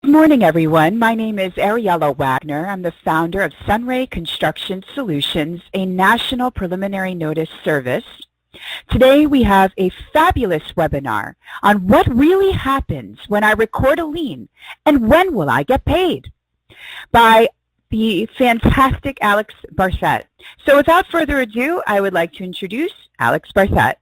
Good morning, everyone. My name is Ariela Wagner. I'm the founder of SunRay Construction Solutions, a national preliminary notice service. Today we have a fabulous webinar on what really happens when I record a lien and when will I get paid by the fantastic Alex Barthet. So without further ado, I would like to introduce Alex Barthet.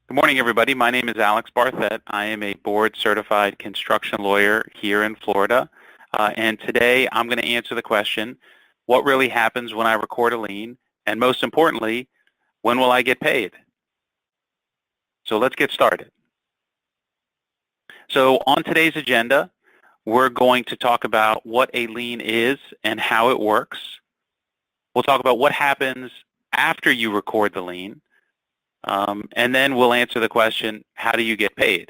Good morning, everybody. My name is Alex Barthet. I am a board-certified construction lawyer here in Florida. And today I'm going to answer the question, what really happens when I record a lien? And most importantly, when will I get paid? So let's get started. So on today's agenda, we're going to talk about what a lien is and how it works. We'll talk about what happens after you record the lien. And then we'll answer the question, how do you get paid?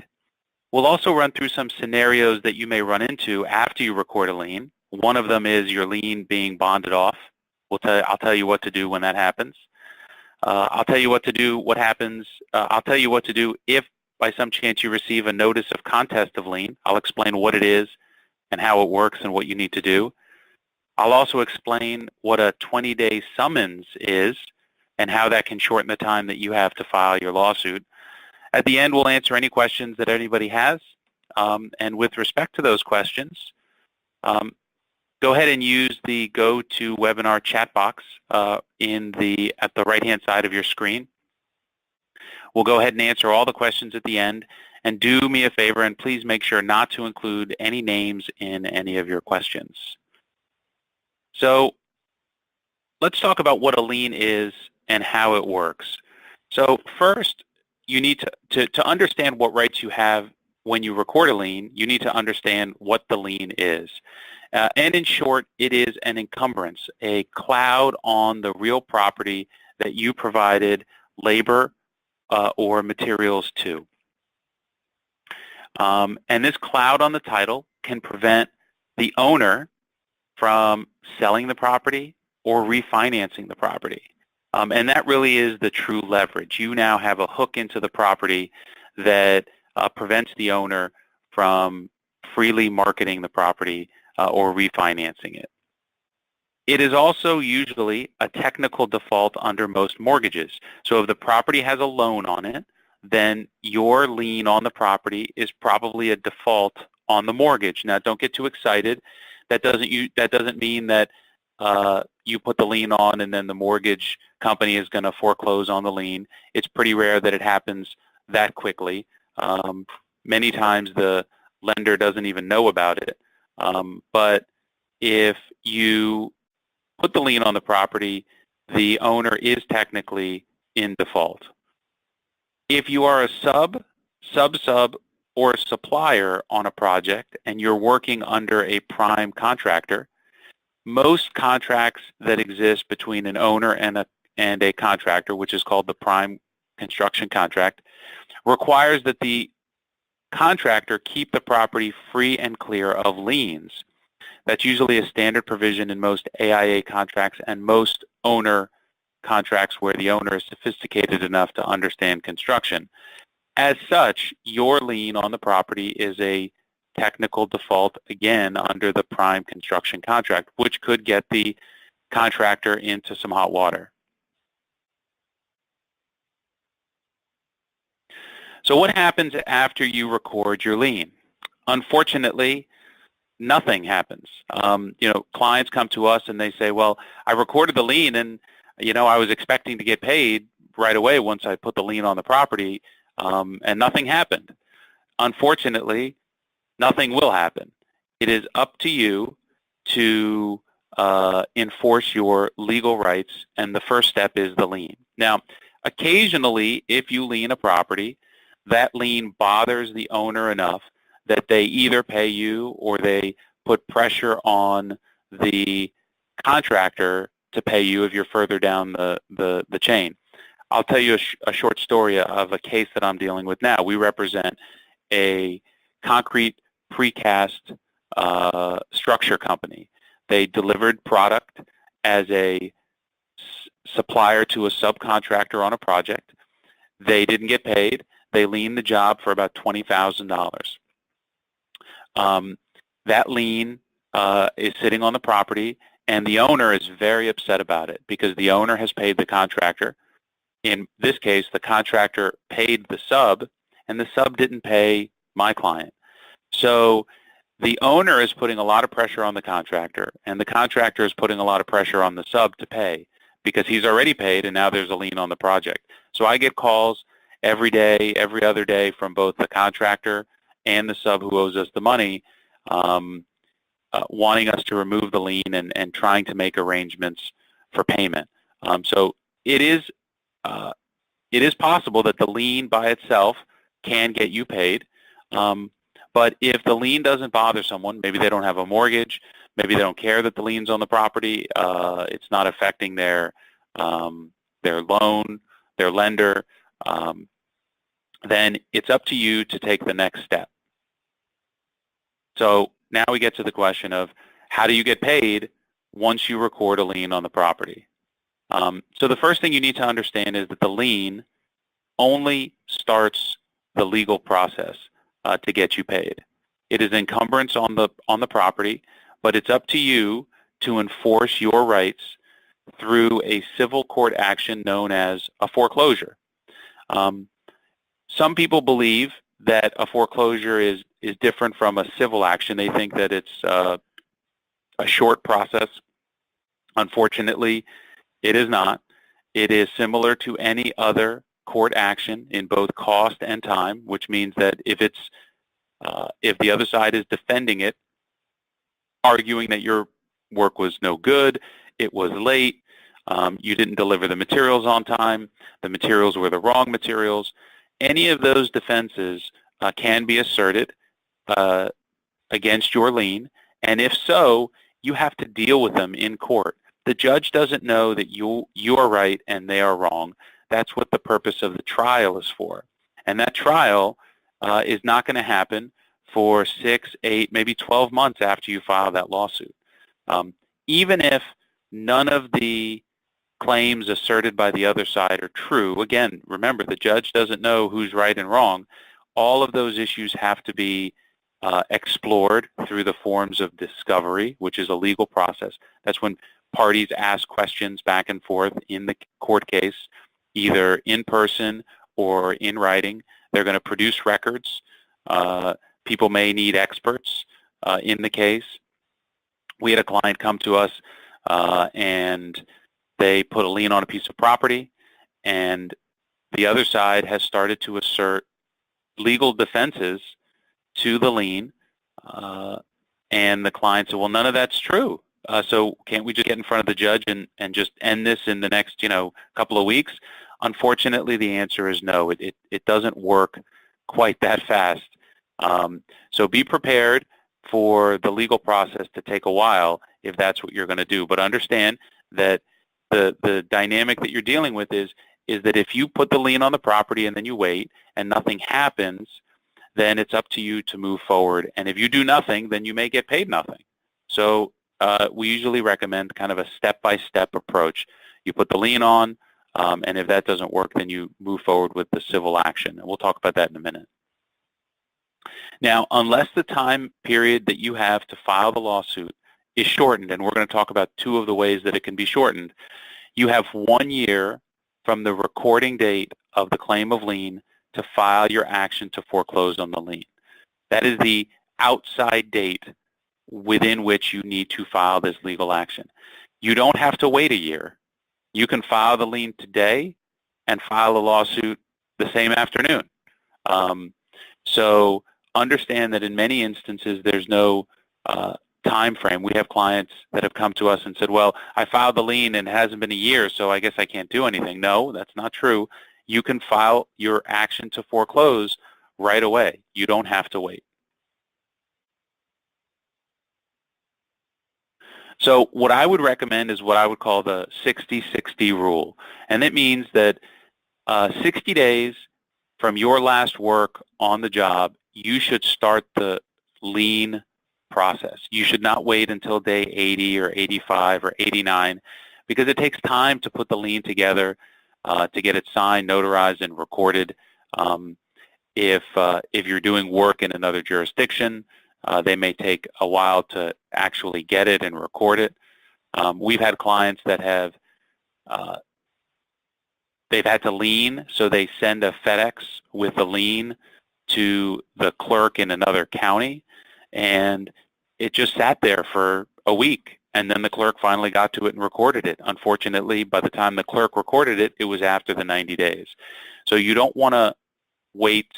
We'll also run through some scenarios that you may run into after you record a lien. One of them is your lien being bonded off. I'll tell you what to do when that happens. I'll tell you what to do, what happens. I'll tell you what to do if by some chance you receive a notice of contest of lien. I'll explain what it is and how it works and what you need to do. I'll also explain what a 20-day summons is and how that can shorten the time that you have to file your lawsuit. At the end, we'll answer any questions that anybody has. And with respect to those questions, go ahead and use the GoToWebinar chat box at the right-hand side of your screen. We'll go ahead and answer all the questions at the end. And do me a favor and please make sure not to include any names in any of your questions. So let's talk about what a lien is and how it works. So first, you need to understand what rights you have when you record a lien. You need to understand what the lien is. And in short, it is an encumbrance, a cloud on the real property that you provided labor or materials to. And this cloud on the title can prevent the owner from selling the property or refinancing the property. And that really is the true leverage. You now have a hook into the property that prevents the owner from freely marketing the property or refinancing it. It is also usually a technical default under most mortgages. So if the property has a loan on it, then your lien on the property is probably a default on the mortgage. Now, don't get too excited. That doesn't mean that you put the lien on and then the mortgage company is going to foreclose on the lien. It's pretty rare that it happens that quickly. Many times the lender doesn't even know about it. But if you put the lien on the property, the owner is technically in default. If you are a sub, or a supplier on a project and you're working under a prime contractor, most contracts that exist between an owner and a contractor, which is called the prime construction contract, requires that the contractor keep the property free and clear of liens. That's usually a standard provision in most AIA contracts and most owner contracts where the owner is sophisticated enough to understand construction. As such, your lien on the property is a technical default, again, under the prime construction contract, which could get the contractor into some hot water. So what happens after you record your lien? Unfortunately, nothing happens. Clients come to us and they say, well, I recorded the lien and, I was expecting to get paid right away once I put the lien on the property, and nothing happened. Unfortunately, nothing will happen. It is up to you to enforce your legal rights, and the first step is the lien. Now, occasionally, if you lien a property, that lien bothers the owner enough that they either pay you or they put pressure on the contractor to pay you if you're further down the chain. I'll tell you a short story of a case that I'm dealing with now. We represent a concrete precast structure company. They delivered product as a supplier to a subcontractor on a project. They didn't get paid. They liened the job for about $20,000. that lien is sitting on the property, and the owner is very upset about it because the owner has paid the contractor. In this case, the contractor paid the sub, and the sub didn't pay my client. So the owner is putting a lot of pressure on the contractor, and the contractor is putting a lot of pressure on the sub to pay because he's already paid, and now there's a lien on the project. So I get calls every day, every other day from both the contractor and the sub who owes us the money, wanting us to remove the lien and trying to make arrangements for payment. So it is possible that the lien by itself can get you paid. But if the lien doesn't bother someone, maybe they don't have a mortgage, maybe they don't care that the lien's on the property, it's not affecting their loan, their lender, then it's up to you to take the next step. So now we get to the question of how do you get paid once you record a lien on the property? So the first thing you need to understand is that the lien only starts the legal process to get you paid. It is encumbrance on the property, but it's up to you to enforce your rights through a civil court action known as a foreclosure. Some people believe that a foreclosure is different from a civil action. They think that it's a short process. Unfortunately, it is not. It is similar to any other court action in both cost and time, which means that if the other side is defending it, arguing that your work was no good, it was late, you didn't deliver the materials on time, the materials were the wrong materials, any of those defenses can be asserted against your lien, and if so, you have to deal with them in court. The judge doesn't know that you are right and they are wrong. That's what the purpose of the trial is for. And that trial is not going to happen for 6, 8, maybe 12 months after you file that lawsuit. Even if none of the claims asserted by the other side are true, again, remember, the judge doesn't know who's right and wrong. All of those issues have to be explored through the forms of discovery, which is a legal process. That's when parties ask questions back and forth in the court case, either in person or in writing. They're going to produce records. People may need experts in the case. We had a client come to us and they put a lien on a piece of property, and the other side has started to assert legal defenses to the lien, and the client said, well, none of that's true. So can't we just get in front of the judge and just end this in the next couple of weeks? Unfortunately, the answer is no. It doesn't work quite that fast. So be prepared for the legal process to take a while if that's what you're going to do. But understand that the dynamic that you're dealing with is that if you put the lien on the property and then you wait and nothing happens, then it's up to you to move forward. And if you do nothing, then you may get paid nothing. So we usually recommend kind of a step-by-step approach. You put the lien on, and if that doesn't work, then you move forward with the civil action. And we'll talk about that in a minute. Now, unless the time period that you have to file the lawsuit is shortened, and we're going to talk about 2 of the ways that it can be shortened, you have 1 year from the recording date of the claim of lien to file your action to foreclose on the lien. That is the outside date within which you need to file this legal action. You don't have to wait a year. You can file the lien today and file a lawsuit the same afternoon. So understand that in many instances there's no time frame. We have clients that have come to us and said, well, I filed the lien and it hasn't been a year, so I guess I can't do anything. No, that's not true. You can file your action to foreclose right away. You don't have to wait. So what I would recommend is what I would call the 60-60 rule. And it means that 60 days from your last work on the job, you should start the lien process. You should not wait until day 80 or 85 or 89 because it takes time to put the lien together, to get it signed, notarized, and recorded. If you're doing work in another jurisdiction, They may take a while to actually get it and record it. We've had clients that have they've had to lien, so they send a FedEx with a lien to the clerk in another county, and it just sat there for a week, and then the clerk finally got to it and recorded it. Unfortunately, by the time the clerk recorded it, it was after the 90 days. So you don't want to wait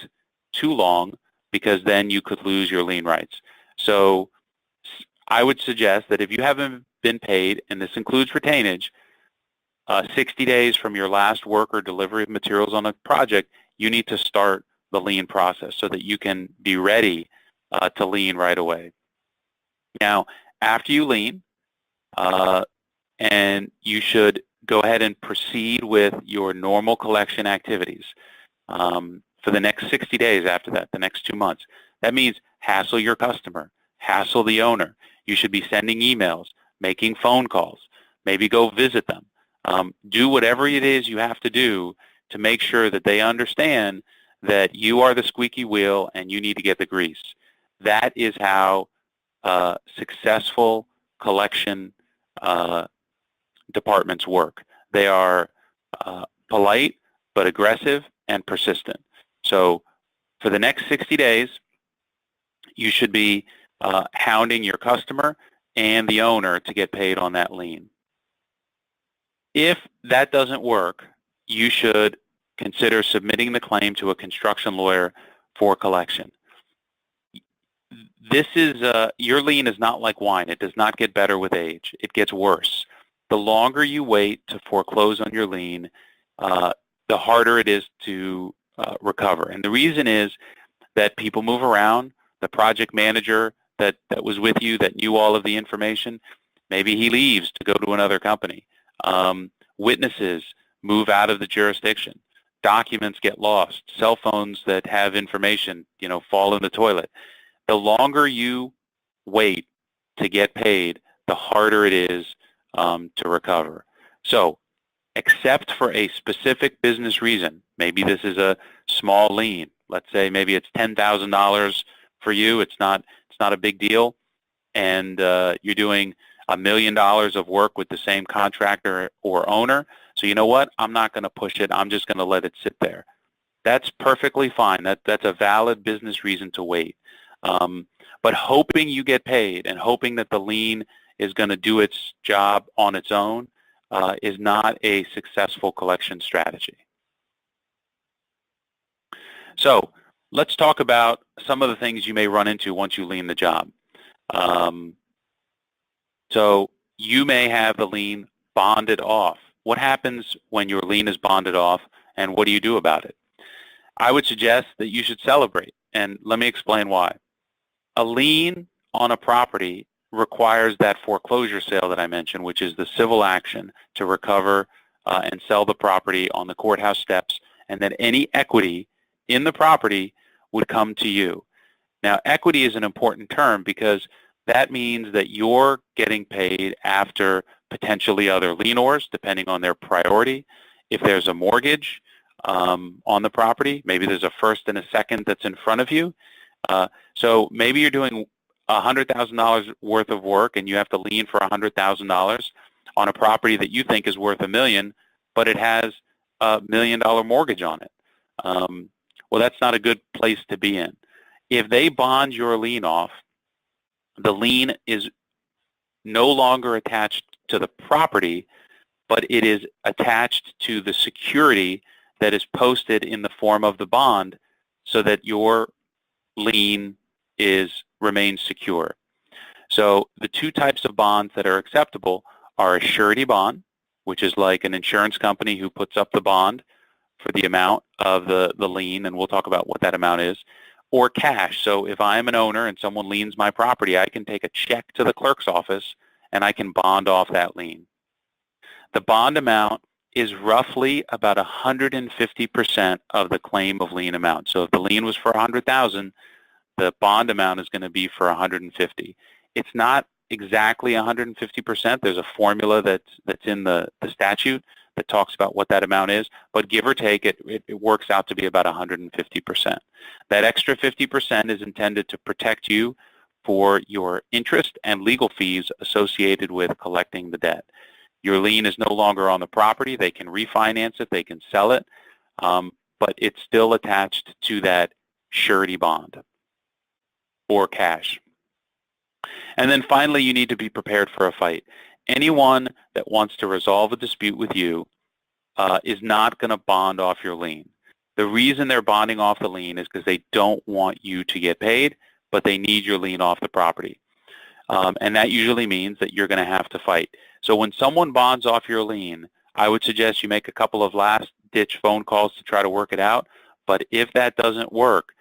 too long, because then you could lose your lien rights. So I would suggest that if you haven't been paid, and this includes retainage, 60 days from your last work or delivery of materials on a project, you need to start the lien process so that you can be ready to lien right away. Now, after you lien, and you should go ahead and proceed with your normal collection activities for the next 60 days after that, the next 2 months. That means hassle your customer, hassle the owner. You should be sending emails, making phone calls, maybe go visit them. Do whatever it is you have to do to make sure that they understand that you are the squeaky wheel and you need to get the grease. That is how successful collection departments work. They are polite but aggressive and persistent. So for the next 60 days, you should be hounding your customer and the owner to get paid on that lien. If that doesn't work, you should consider submitting the claim to a construction lawyer for collection. This is your lien is not like wine. It does not get better with age. It gets worse. The longer you wait to foreclose on your lien, the harder it is to recover. And the reason is that people move around. The project manager that was with you, that knew all of the information, maybe he leaves to go to another company. Witnesses move out of the jurisdiction. Documents get lost. Cell phones that have information, fall in the toilet. The longer you wait to get paid, the harder it is to recover. So, except for a specific business reason, maybe this is a small lien. Let's say maybe it's $10,000 for you. It's not a big deal, and you're doing $1 million of work with the same contractor or owner. So you know what? I'm not going to push it. I'm just going to let it sit there. That's perfectly fine. That's a valid business reason to wait. But hoping you get paid and hoping that the lien is going to do its job on its own is not a successful collection strategy. So let's talk about some of the things you may run into once you lien the job. So you may have the lien bonded off. What happens when your lien is bonded off, and what do you do about it? I would suggest that you should celebrate, and let me explain why. A lien on a property requires that foreclosure sale that I mentioned, which is the civil action to recover and sell the property on the courthouse steps, and then any equity in the property would come to you. Now, equity is an important term because that means that you're getting paid after potentially other lienors, depending on their priority. If there's a mortgage on the property, maybe there's a first and a second that's in front of you. So maybe you're doing $100,000 worth of work and you have to lien for $100,000 on a property that you think is worth $1 million, but it has a $1 million mortgage on it. Well, that's not a good place to be in. If they bond your lien off, the lien is no longer attached to the property, but it is attached to the security that is posted in the form of the bond so that your lien remains secure. So the two types of bonds that are acceptable are a surety bond, which is like an insurance company who puts up the bond for the amount of the lien, and we'll talk about what that amount is, or cash. So if I'm an owner and someone liens my property, I can take a check to the clerk's office and I can bond off that lien. The bond amount is roughly about 150% of the claim of lien amount. So if the lien was for $100,000, the bond amount is going to be for $150,000. It's not exactly 150%. There's a formula that's in the statute that talks about what that amount is, but give or take, it works out to be about 150%. That extra 50% is intended to protect you for your interest and legal fees associated with collecting the debt. Your lien is no longer on the property. They can refinance it. They can sell it, but it's still attached to that surety bond or cash. And then finally, you need to be prepared for a fight. Anyone that wants to resolve a dispute with you is not going to bond off your lien. The reason they're bonding off the lien is because they don't want you to get paid, but they need your lien off the property. And that usually means that you're going to have to fight. So when someone bonds off your lien, I would suggest you make a couple of last-ditch phone calls to try to work it out. But if that doesn't work,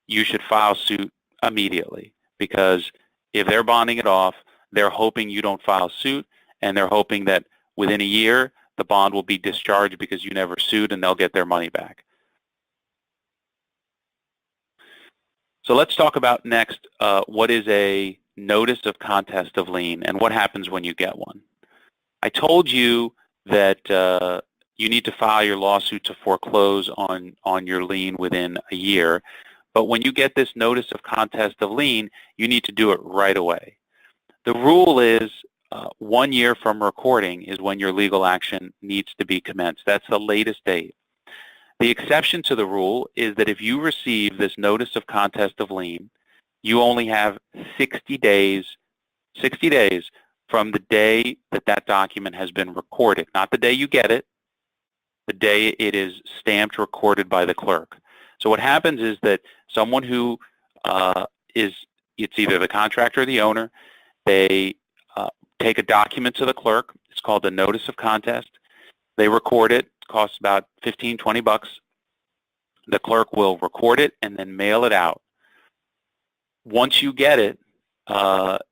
you should file suit immediately, because if they're bonding it off, they're hoping you don't file suit, and they're hoping that within a year, the bond will be discharged because you never sued, and they'll get their money back. So let's talk about next what is a notice of contest of lien and what happens when you get one. I told you that you need to file your lawsuit to foreclose on your lien within a year, but when you get this notice of contest of lien, you need to do it right away. The rule is 1 year from recording is when your legal action needs to be commenced. That's the latest date. The exception to the rule is that if you receive this notice of contest of lien, you only have 60 days from the day that that document has been recorded, not the day you get it, the day it is stamped recorded by the clerk. So what happens is that someone who it's either the contractor or the owner, they take a document to the clerk. It's called the notice of contest. They record it. It costs about 15, 20 bucks. The clerk will record it and then mail it out. Once you get it,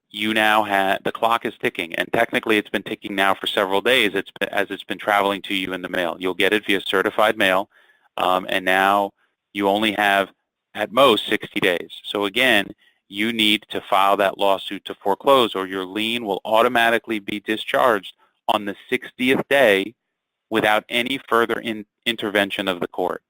you now have, the clock is ticking, and technically it's been ticking now for several days as it's been traveling to you in the mail. You'll get it via certified mail, and now you only have at most 60 days. So again, you need to file that lawsuit to foreclose, or your lien will automatically be discharged on the 60th day without any further intervention of the court.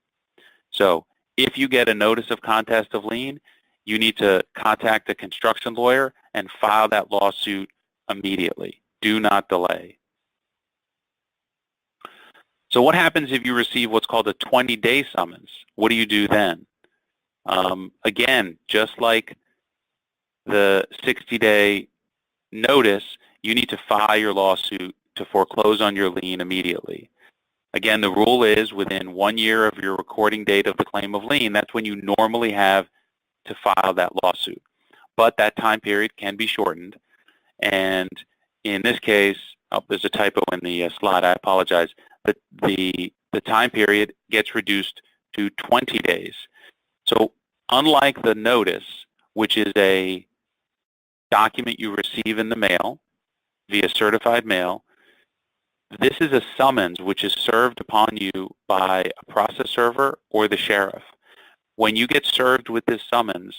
So if you get a notice of contest of lien, you need to contact a construction lawyer and file that lawsuit immediately. Do not delay. So what happens if you receive what's called a 20-day summons? What do you do then? Again, just like the 60-day notice, you need to file your lawsuit to foreclose on your lien immediately. Again, the rule is within 1 year of your recording date of the claim of lien, that's when you normally have to file that lawsuit. But that time period can be shortened. And in this case, there's a typo in the slide, I apologize. But the time period gets reduced to 20 days. So unlike the notice, which is a document you receive in the mail via certified mail, this is a summons which is served upon you by a process server or the sheriff. When you get served with this summons,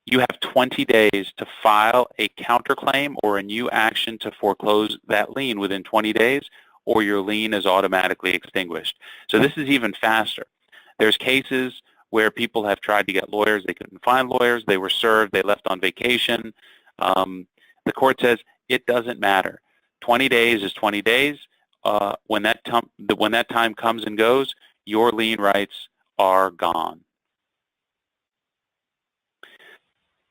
you have 20 days to file a counterclaim or a new action to foreclose that lien within 20 days, or your lien is automatically extinguished. So this is even faster. There's cases where people have tried to get lawyers. They couldn't find lawyers. They were served. They left on vacation. The court says it doesn't matter. 20 days is 20 days. When that time comes and goes, your lien rights are gone.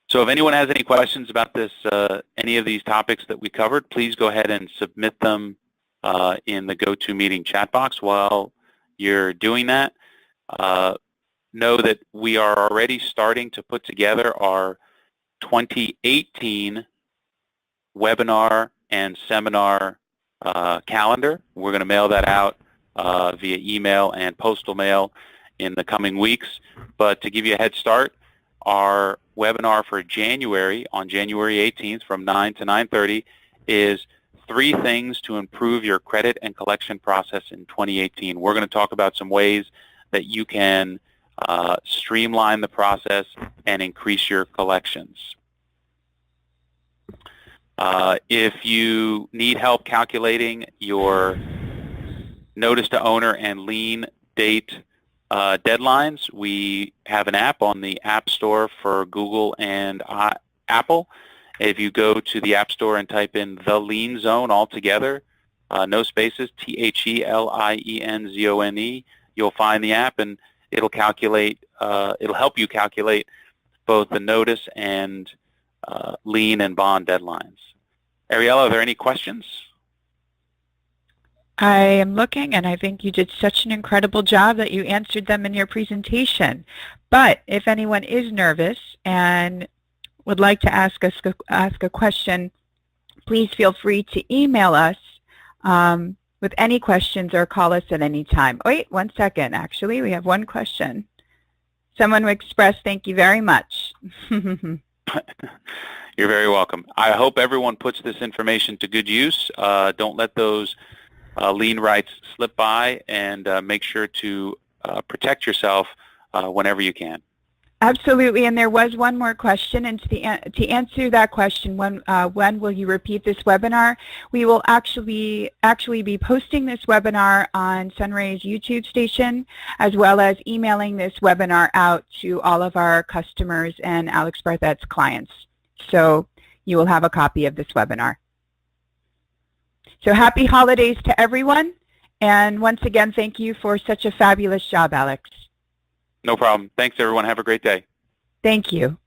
So if anyone has any questions about this, any of these topics that we covered, please go ahead and submit them in the GoToMeeting chat box. While you're doing that, know that we are already starting to put together our 2018 webinar and seminar calendar. We're going to mail that out via email and postal mail in the coming weeks. But to give you a head start, our webinar for January, on January 18th from 9 to 9:30, is 3 things to improve your credit and collection process in 2018. We're going to talk about some ways that you can streamline the process and increase your collections. If you need help calculating your notice to owner and lien date deadlines, we have an app on the App Store for Google and Apple. If you go to the App Store and type in the Lien Zone all together, no spaces, THELIENZONE, you'll find the app, and it'll help you calculate both the notice and lien and bond deadlines. Ariela, are there any questions? I am looking, and I think you did such an incredible job that you answered them in your presentation. But if anyone is nervous and would like to ask a question, please feel free to email us with any questions or call us at any time. Wait, 1 second. Actually, we have one question. Someone who expressed thank you very much. You're very welcome. I hope everyone puts this information to good use. Don't let those lien rights slip by, and make sure to protect yourself whenever you can. Absolutely, and there was one more question, and to answer that question, when will you repeat this webinar? We will actually be posting this webinar on SunRay's YouTube station, as well as emailing this webinar out to all of our customers and Alex Barthet's clients. So you will have a copy of this webinar. So happy holidays to everyone, and once again, thank you for such a fabulous job, Alex. No problem. Thanks, everyone. Have a great day. Thank you.